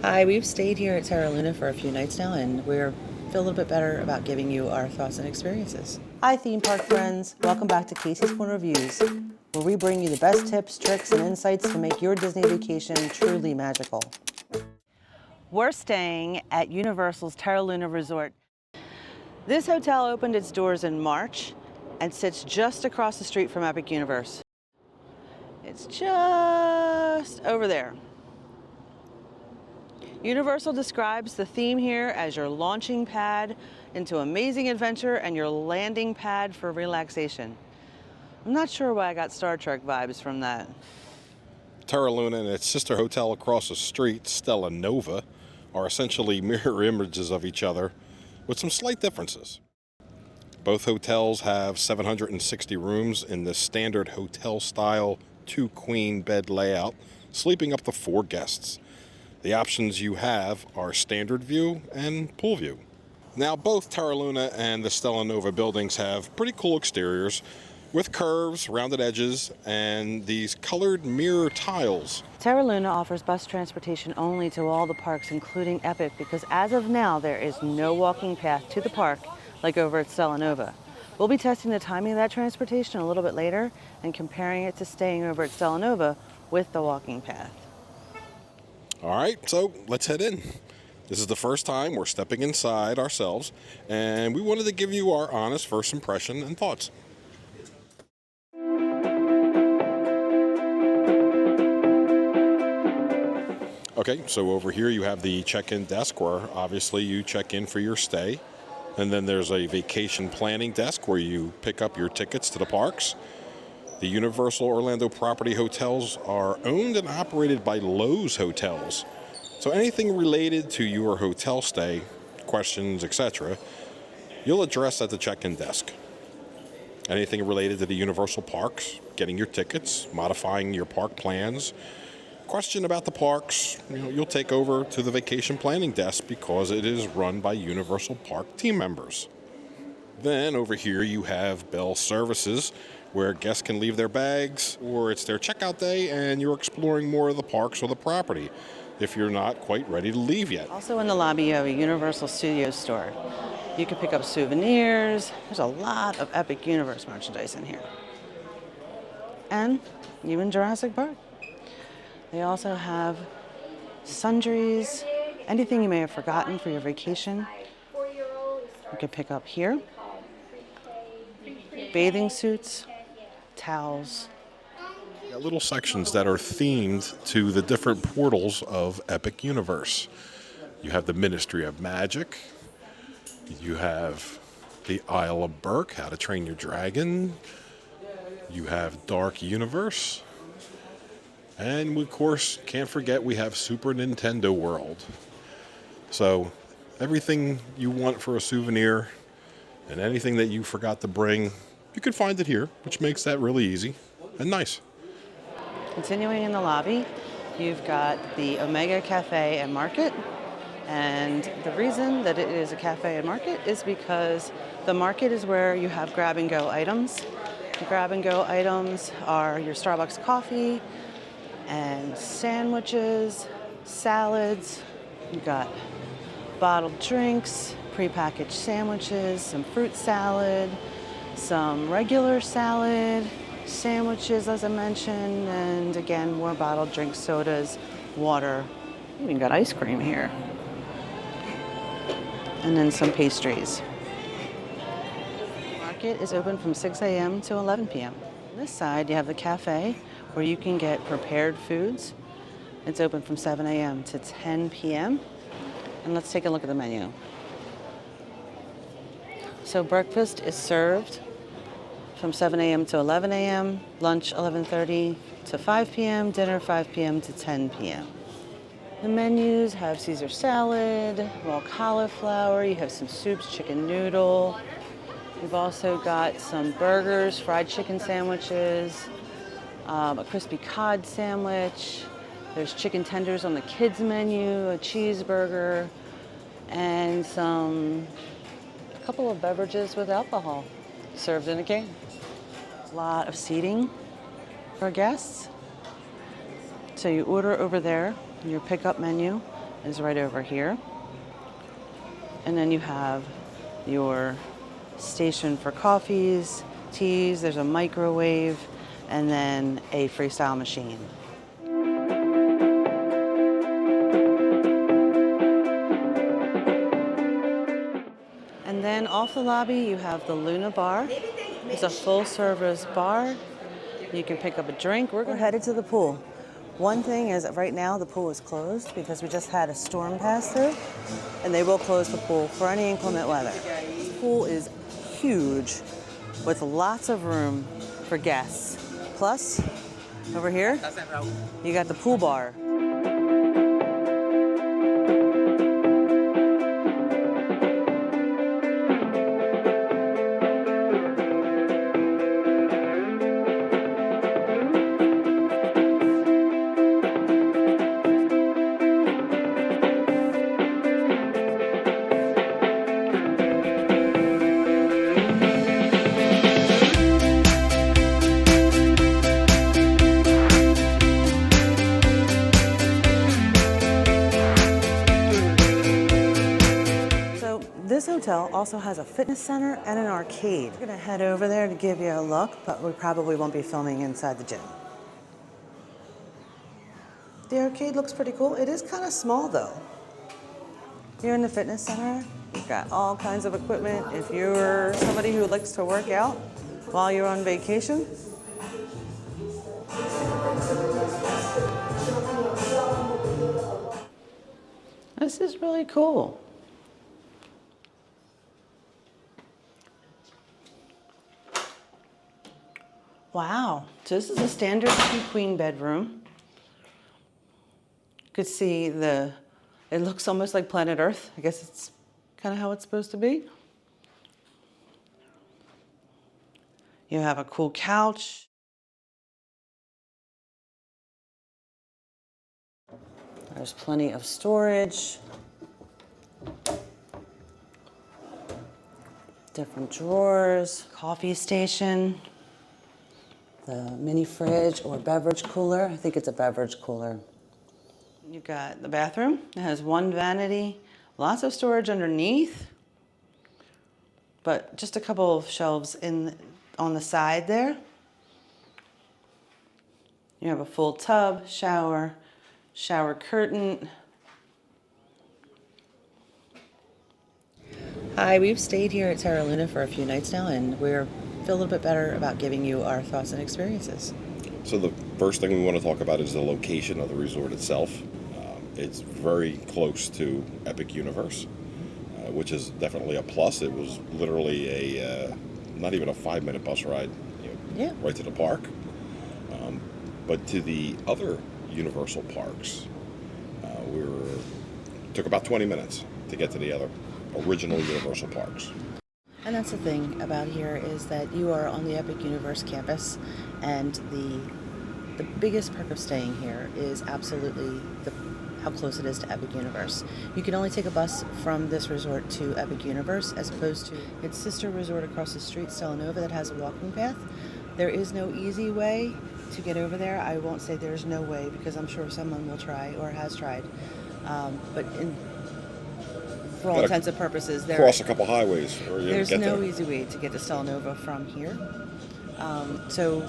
Hi, we've stayed here at Terra Luna for a few nights now, and we're feel a little bit better about giving you our thoughts and experiences. Hi, theme park friends. Welcome back to Casey's Point of Views, where we bring you the best tips, tricks, and insights to make your Disney vacation truly magical. We're staying at Universal's Terra Luna Resort. This hotel opened its doors in March and sits just across the street from Epic Universe. It's just over there. Universal describes the theme here as your launching pad into amazing adventure and your landing pad for relaxation. I'm not sure why I got Star Trek vibes from that. Terra Luna and its sister hotel across the street, Stella Nova, are essentially mirror images of each other with some slight differences. Both hotels have 760 rooms in the standard hotel-style 2-queen bed layout, sleeping up to 4 guests. The options you have are standard view and pool view. Now, both Terra Luna and the Stella Nova buildings have pretty cool exteriors with curves, rounded edges, and these colored mirror tiles. Terra Luna offers bus transportation only to all the parks, including Epic, because as of now, there is no walking path to the park like over at Stella Nova. We'll be testing the timing of that transportation a little bit later and comparing it to staying over at Stella Nova with the walking path. All right, so let's head in. This is the first time we're stepping inside ourselves, and we wanted to give you our honest first impression and thoughts. Okay, so over here you have the check-in desk where obviously you check in for your stay. And then there's a vacation planning desk where you pick up your tickets to the parks. The Universal Orlando property hotels are owned and operated by Lowe's Hotels. So anything related to your hotel stay, questions, etc., you'll address at the check-in desk. Anything related to the Universal parks, getting your tickets, modifying your park plans, question about the parks, you'll take over to the vacation planning desk because it is run by Universal Park team members. Then over here you have Bell Services, where guests can leave their bags, or it's their checkout day and you're exploring more of the parks or the property if you're not quite ready to leave yet. Also in the lobby, you have a Universal Studios store. You can pick up souvenirs. There's a lot of Epic Universe merchandise in here. And even Jurassic Park. They also have sundries, anything you may have forgotten for your vacation. You can pick up here. Bathing suits, towels. Got little sections that are themed to the different portals of Epic Universe. You have the Ministry of Magic. You have the Isle of Berk, How to Train Your Dragon. You have Dark Universe. And we, of course, can't forget we have Super Nintendo World. So everything you want for a souvenir and anything that you forgot to bring, you can find it here, which makes that really easy and nice. Continuing in the lobby, you've got the Omega Cafe and Market. And the reason that it is a cafe and market is because the market is where you have grab-and-go items. The grab-and-go items are your Starbucks coffee and sandwiches, salads. You've got bottled drinks, prepackaged sandwiches, some fruit salad, some regular salad, sandwiches, as I mentioned, and again, more bottled drinks, sodas, water. We even got ice cream here. And then some pastries. The market is open from 6 a.m. to 11 p.m. On this side, you have the cafe where you can get prepared foods. It's open from 7 a.m. to 10 p.m. And let's take a look at the menu. So breakfast is served from 7 a.m. to 11 a.m., lunch 11:30 to 5 p.m., dinner 5 p.m. to 10 p.m. The menus have Caesar salad, raw cauliflower, you have some soups, chicken noodle. You've also got some burgers, fried chicken sandwiches, a crispy cod sandwich. There's chicken tenders on the kids menu, a cheeseburger, and a couple of beverages with alcohol served in a can. A lot of seating for guests. So you order over there, your pickup menu. is right over here. And then you have your station for coffees, teas, there's a microwave, and then a freestyle machine. And then off the lobby, you have the Luna Bar. It's a full-service bar. You can pick up a drink. We're headed to the pool. One thing is that right now the pool is closed because we just had a storm pass through, and they will close the pool for any inclement weather. This pool is huge with lots of room for guests. Plus, over here, you got the pool bar. This hotel also has a fitness center and an arcade. We're gonna head over there to give you a look, but we probably won't be filming inside the gym. The arcade looks pretty cool. It is kind of small though. Here in the fitness center, you've got all kinds of equipment. If you're somebody who likes to work out while you're on vacation, this is really cool. Wow, so this is a standard 2-queen bedroom. You could see it looks almost like planet Earth. I guess it's kind of how it's supposed to be. You have a cool couch. There's plenty of storage. Different drawers, coffee station. The mini fridge or beverage cooler. I think it's a beverage cooler. You've got the bathroom. It has one vanity, lots of storage underneath, but just a couple of shelves on the side there. You have a full tub, shower curtain. Hi, we've stayed here at Terra Luna for a few nights now, and we're feel a little bit better about giving you our thoughts and experiences. So the first thing we want to talk about is the location of the resort itself. It's very close to Epic Universe, which is definitely a plus. It was literally not even a 5-minute bus ride, right to the park. But to the other Universal parks, took about 20 minutes to get to the other original Universal parks. And that's the thing about here is that you are on the Epic Universe campus, and the biggest perk of staying here is absolutely how close it is to Epic Universe. You can only take a bus from this resort to Epic Universe as opposed to its sister resort across the street, Stellanova, that has a walking path. There is no easy way to get over there. I won't say there's no way because I'm sure someone will try or has tried. But for all intents and purposes, cross a couple highways. There's no easy way to get to Stellanova from here. So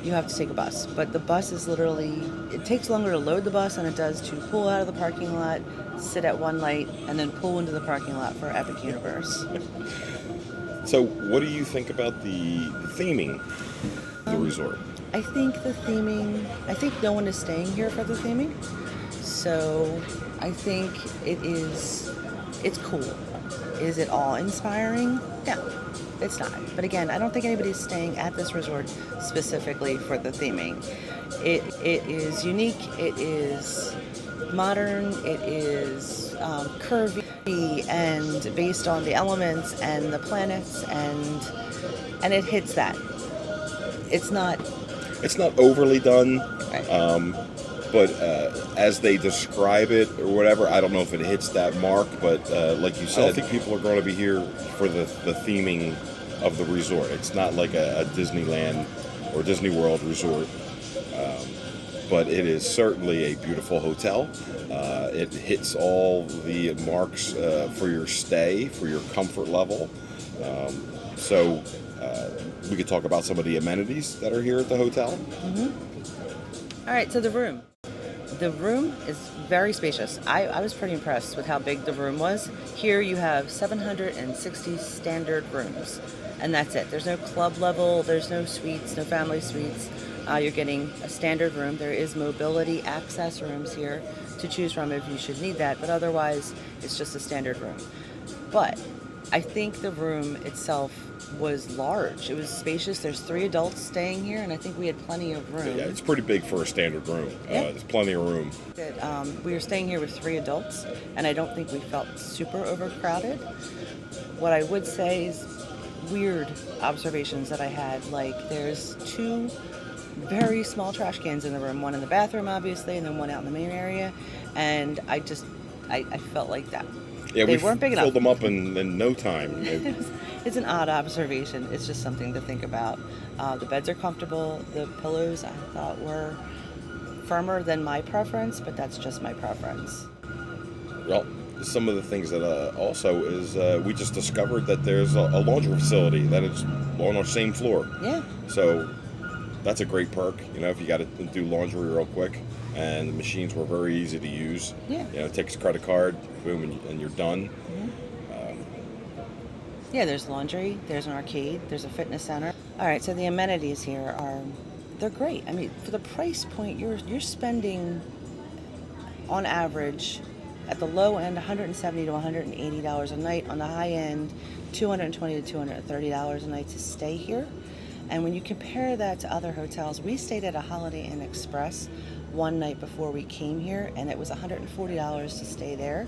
you have to take a bus. But the bus is it takes longer to load the bus than it does to pull out of the parking lot, sit at one light, and then pull into the parking lot for Epic Universe. So what do you think about the theming of the resort? I think no one is staying here for the theming. So I think it's cool. Is it awe-inspiring? No, it's not. But again, I don't think anybody's staying at this resort specifically for the theming. It is unique, it is modern, it is curvy and based on the elements and the planets, and it hits that. It's not overly done. Right. But as they describe it or whatever, I don't know if it hits that mark. But like you said, I don't think people are going to be here for the theming of the resort. It's not like a Disneyland or Disney World resort. but it is certainly a beautiful hotel. It hits all the marks for your stay, for your comfort level. So we could talk about some of the amenities that are here at the hotel. All right, so the room. The room is very spacious. I was pretty impressed with how big the room was. Here you have 760 standard rooms, and that's it. There's no club level, there's no suites, no family suites. You're getting a standard room. There is mobility access rooms here to choose from if you should need that, but otherwise it's just a standard room. But I think the room itself was large. It was spacious. There's 3 adults staying here, and I think we had plenty of room. Yeah, it's pretty big for a standard room. Yeah. There's plenty of room. We were staying here with 3 adults, and I don't think we felt super overcrowded. What I would say is weird observations that I had, like there's 2 very small trash cans in the room, one in the bathroom obviously, and then one out in the main area, and I felt like that. Yeah, they we weren't big filled enough. them up in no time. It's an odd observation. It's just something to think about. The beds are comfortable. The pillows I thought were firmer than my preference, but that's just my preference. Well, some of the things that also is we just discovered that there's a laundry facility that is on our same floor. Yeah. So that's a great perk, if you got to do laundry real quick. And the machines were very easy to use. Yeah. It takes a credit card, boom, and you're done. Yeah, there's laundry, there's an arcade, there's a fitness center. All right, so the amenities here they're great. I mean, for the price point, you're spending on average at the low end $170 to $180 a night, on the high end $220 to $230 a night to stay here. And when you compare that to other hotels, we stayed at a Holiday Inn Express one night before we came here, and it was $140 to stay there.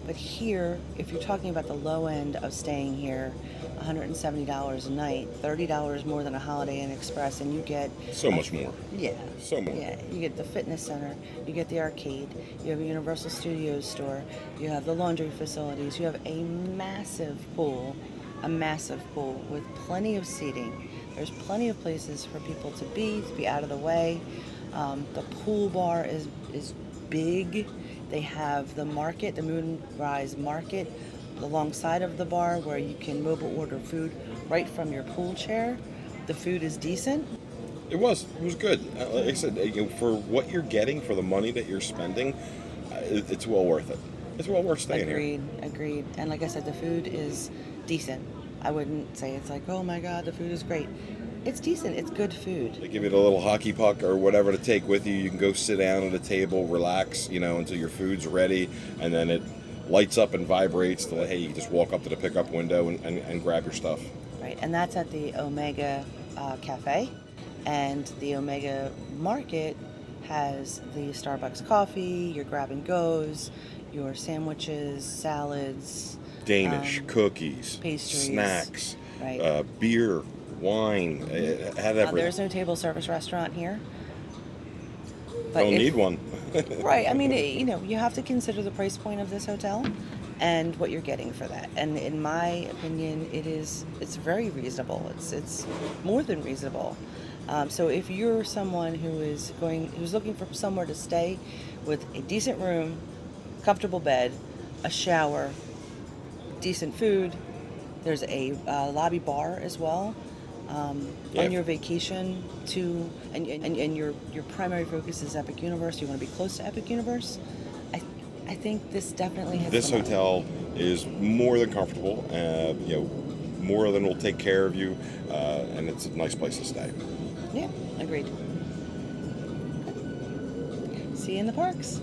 But here, if you're talking about the low end of staying here, $170 a night, $30 more than a Holiday Inn Express, and you get So much more. Yeah. So more. Yeah, you get the fitness center, you get the arcade, you have a Universal Studios store, you have the laundry facilities, you have a massive pool with plenty of seating. There's plenty of places for people to be out of the way. The pool bar is big. They have the market, the Moonrise market, alongside of the bar where you can mobile order food right from your pool chair. The food is decent. It was good. Like I said, for what you're getting for the money that you're spending, it's well worth it. It's well worth staying here. Agreed. And like I said, the food is decent. I wouldn't say it's like, oh my God, the food is great. It's decent. It's good food. They give you the little hockey puck or whatever to take with you. You can go sit down at a table, relax, until your food's ready, and then it lights up and vibrates to, hey, you just walk up to the pickup window and grab your stuff. Right, and that's at the Omega Cafe, and the Omega Market has the Starbucks coffee, your grab and goes, your sandwiches, salads, Danish, cookies, pastries, snacks, right. Beer, wine, it had everything. There's no table service restaurant here. But Don't need one. Right, I mean, you have to consider the price point of this hotel and what you're getting for that. And in my opinion, it's very reasonable. It's more than reasonable. So if you're someone who's looking for somewhere to stay with a decent room, comfortable bed, a shower, decent food, there's a lobby bar as well. On your vacation and your primary focus is Epic Universe, you want to be close to Epic Universe, I think this definitely has This hotel is more than comfortable, more than will take care of you, and it's a nice place to stay. Yeah, agreed. See you in the parks.